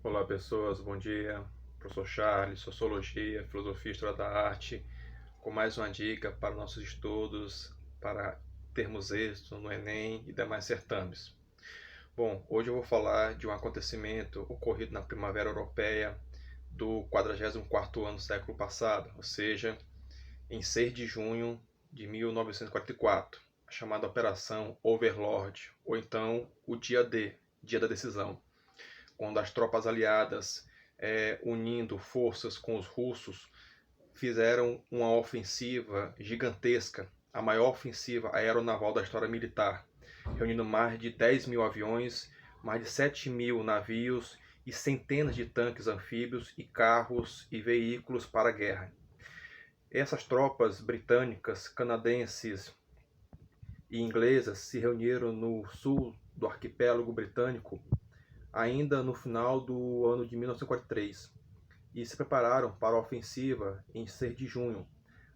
Olá pessoas, bom dia. Professor Charles, Sociologia, Filosofia e História da Arte, com mais uma dica para nossos estudos, para termos êxito no Enem e demais certames. Bom, hoje eu vou falar de um acontecimento ocorrido na Primavera Europeia do 44º ano do século passado, ou seja, em 6 de junho de 1944, a chamada Operação Overlord, ou então o Dia D, Dia da Decisão, quando as tropas aliadas, unindo forças com os russos, fizeram uma ofensiva gigantesca, a maior ofensiva aeronaval da história militar, reunindo mais de 10 mil aviões, mais de 7 mil navios e centenas de tanques anfíbios e carros e veículos para a guerra. Essas tropas britânicas, canadenses e inglesas se reuniram no sul do arquipélago britânico ainda no final do ano de 1943 e se prepararam para a ofensiva em 6 de junho,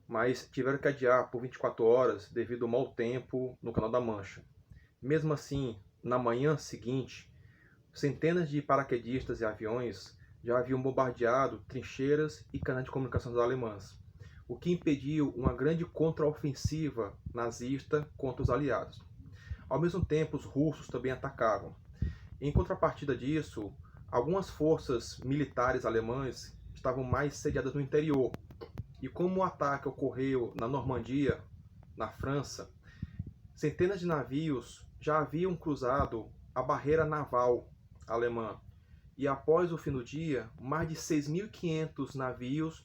mas tiveram que adiar por 24 horas devido ao mau tempo no Canal da Mancha. Mesmo assim, na manhã seguinte, centenas de paraquedistas e aviões já haviam bombardeado trincheiras e canais de comunicações alemãs, o que impediu uma grande contraofensiva nazista contra os aliados. Ao mesmo tempo, os russos também atacavam. Em contrapartida disso, algumas forças militares alemãs estavam mais sediadas no interior. E como o ataque ocorreu na Normandia, na França, centenas de navios já haviam cruzado a barreira naval alemã. E após o fim do dia, mais de 6.500 navios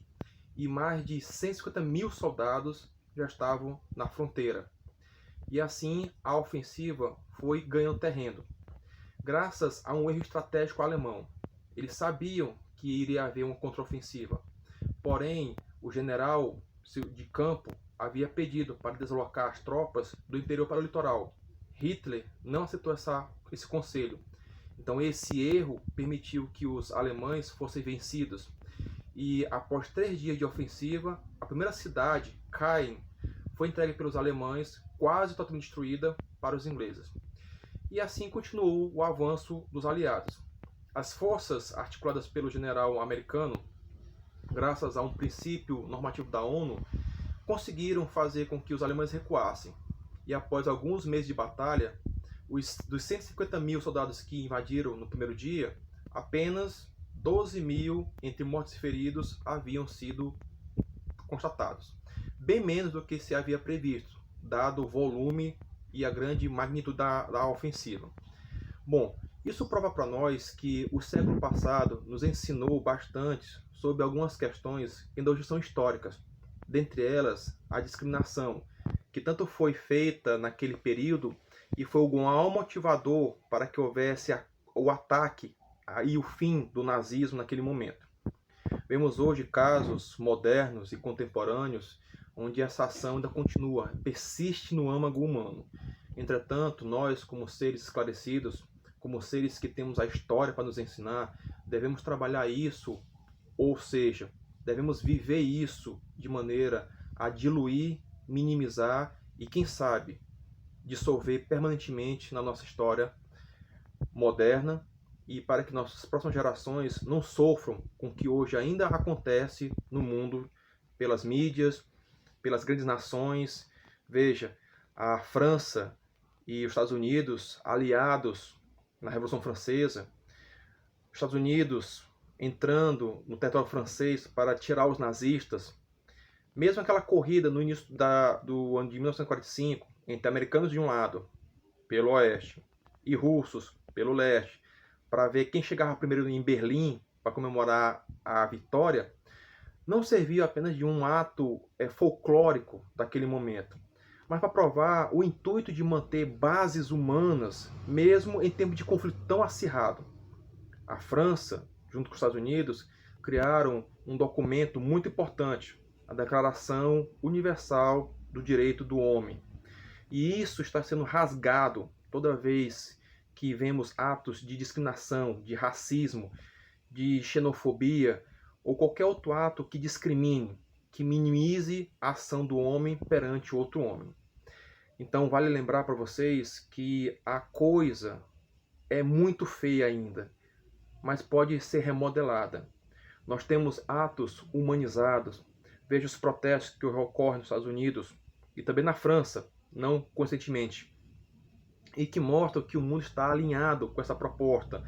e mais de 150 mil soldados já estavam na fronteira. E assim a ofensiva foi ganhando terreno. Graças a um erro estratégico alemão, eles sabiam que iria haver uma contraofensiva. Porém, o general de campo havia pedido para deslocar as tropas do interior para o litoral. Hitler não aceitou esse conselho. Então, esse erro permitiu que os alemães fossem vencidos. E após 3 dias de ofensiva, a primeira cidade, Caen, foi entregue pelos alemães, quase totalmente destruída para os ingleses. E assim continuou o avanço dos aliados. As forças articuladas pelo general americano, graças a um princípio normativo da ONU, conseguiram fazer com que os alemães recuassem. E após alguns meses de batalha, dos 150 mil soldados que invadiram no primeiro dia, apenas 12 mil entre mortos e feridos haviam sido constatados. Bem menos do que se havia previsto, dado o volume e a grande magnitude da ofensiva. Bom, isso prova para nós que o século passado nos ensinou bastante sobre algumas questões que ainda hoje são históricas. Dentre elas, a discriminação, que tanto foi feita naquele período e foi um maior motivador para que houvesse o ataque e o fim do nazismo naquele momento. Vemos hoje casos modernos e contemporâneos onde essa ação ainda continua, persiste no âmago humano. Entretanto, nós, como seres esclarecidos, como seres que temos a história para nos ensinar, devemos trabalhar isso, ou seja, devemos viver isso de maneira a diluir, minimizar e, quem sabe, dissolver permanentemente na nossa história moderna e para que nossas próximas gerações não sofram com o que hoje ainda acontece no mundo pelas mídias, pelas grandes nações. Veja, a França e os Estados Unidos aliados na Revolução Francesa, os Estados Unidos entrando no território francês para tirar os nazistas, mesmo aquela corrida no início do ano de 1945 entre americanos de um lado, pelo oeste, e russos pelo leste, para ver quem chegava primeiro em Berlim para comemorar a vitória, não serviu apenas de um ato folclórico daquele momento, mas para provar o intuito de manter bases humanas, mesmo em tempo de conflito tão acirrado. A França, junto com os Estados Unidos, criaram um documento muito importante, a Declaração Universal do Direito do Homem. E isso está sendo rasgado toda vez que vemos atos de discriminação, de racismo, de xenofobia ou qualquer outro ato que discrimine, que minimize a ação do homem perante outro homem. Então vale lembrar para vocês que a coisa é muito feia ainda. mas pode ser remodelada. Nós temos atos humanizados. Veja os protestos que ocorrem nos Estados Unidos e também na França, não conscientemente, e que mostram que o mundo está alinhado com essa proposta,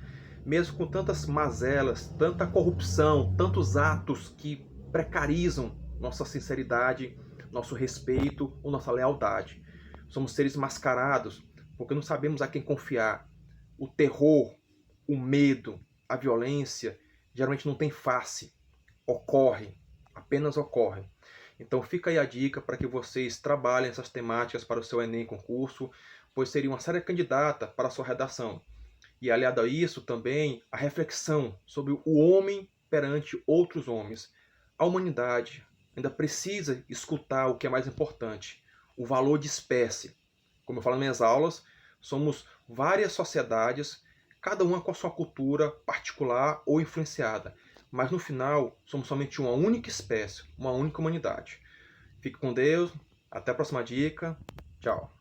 mesmo com tantas mazelas, tanta corrupção, tantos atos que precarizam nossa sinceridade, nosso respeito ou nossa lealdade. Somos seres mascarados porque não sabemos a quem confiar. O terror, o medo, a violência geralmente não tem face, ocorre, apenas ocorre. Então fica aí a dica para que vocês trabalhem essas temáticas para o seu Enem concurso, pois seria uma séria candidata para a sua redação. E aliado a isso também a reflexão sobre o homem perante outros homens. A humanidade ainda precisa escutar o que é mais importante, o valor de espécie. Como eu falo nas minhas aulas, somos várias sociedades, cada uma com a sua cultura particular ou influenciada. Mas no final, somos somente uma única espécie, uma única humanidade. Fique com Deus, até a próxima dica, tchau.